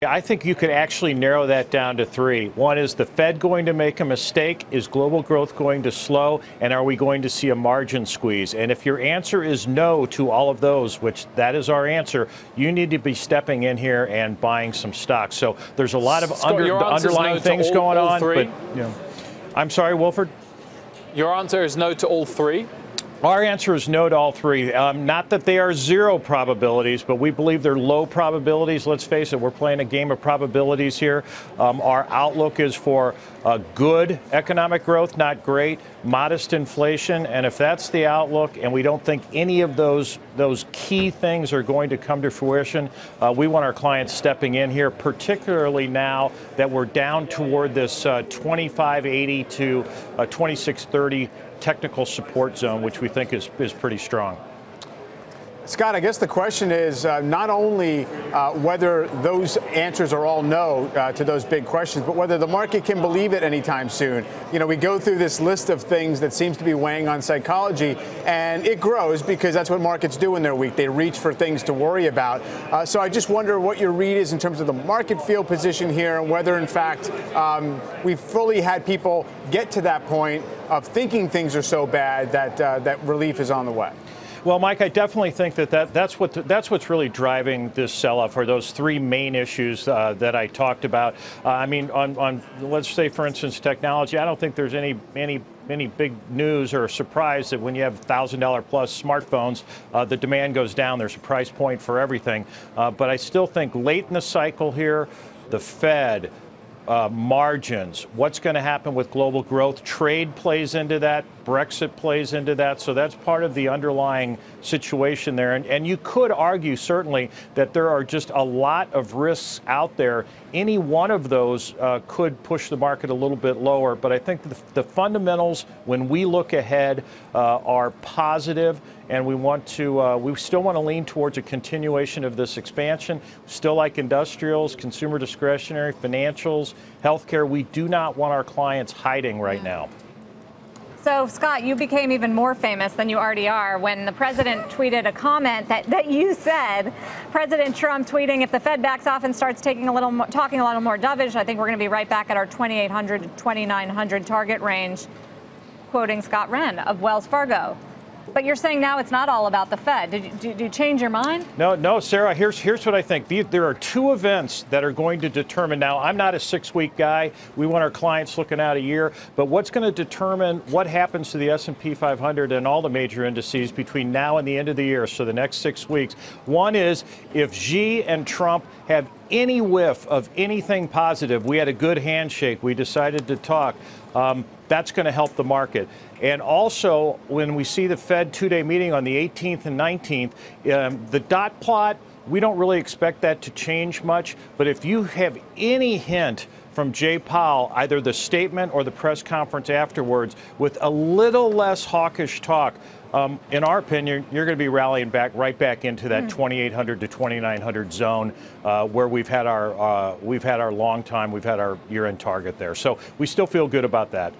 I think you could actually narrow that down to three. One, is the Fed going to make a mistake? Is global growth going to slow? And are we going to see a margin squeeze? And if your answer is no to all of those, which that is our answer, you need to be stepping in here and buying some stocks. So there's a lot of underlying things going on. But, I'm sorry, Wilford? Your answer is no to all three? Our answer is no to all three. Not that they are zero probabilities, but we believe they're low probabilities. Let's face it, we're playing a game of probabilities here. Our outlook is for good economic growth, not great, modest inflation. And if that's the outlook and we don't think any of those key things are going to come to fruition, we want our clients stepping in here, particularly now that we're down toward this 2580 to 2630 technical support zone, which we think is pretty strong. Scott, I guess the question is not only whether those answers are all no to those big questions, but whether the market can believe it anytime soon. You know, we go through this list of things that seems to be weighing on psychology, and it grows because that's what markets do in their week. They reach for things to worry about. So I just wonder what your read is in terms of the market field position here, and whether, in fact, we've fully had people get to that point of thinking things are so bad that that relief is on the way. Well, Mike, I definitely think that's what's really driving this sell-off, are those three main issues that I talked about. I mean, on let's say, for instance, technology. I don't think there's any big news or surprise that when you have $1,000 plus smartphones, the demand goes down. There's a price point for everything. But I still think late in the cycle here, the Fed, margins, what's going to happen with global growth, trade plays into that, Brexit plays into that. So that's part of the underlying situation there. And you could argue, certainly, that there are just a lot of risks out there. Any one of those could push the market a little bit lower. But I think the fundamentals, when we look ahead, are positive. And we still want to lean towards a continuation of this expansion. Still like industrials, consumer discretionary, financials, healthcare. We do not want our clients hiding right now. So, Scott, you became even more famous than you already are when the president tweeted a comment that you said. President Trump tweeting, if the Fed backs off and starts talking a little more dovish, I think we're going to be right back at our 2,800 to 2,900 target range, quoting Scott Wren of Wells Fargo. But you're saying now it's not all about the Fed. Did you change your mind? No, Sarah, here's what I think. There are two events that are going to determine. Now, I'm not a 6-week guy. We want our clients looking out a year. But what's going to determine what happens to the S&P 500 and all the major indices between now and the end of the year, so the next 6 weeks? One is if Xi and Trump have any whiff of anything positive. We had a good handshake. We decided to talk. That's going to help the market. And also, when we see the Fed two-day meeting on the 18th and 19th, the dot plot, we don't really expect that to change much. But if you have any hint from Jay Powell, either the statement or the press conference afterwards, with a little less hawkish talk, in our opinion, you're going to be rallying right back into that 2,800 to 2,900 zone, where we've had our long time, we've had our year-end target there. So we still feel good about that.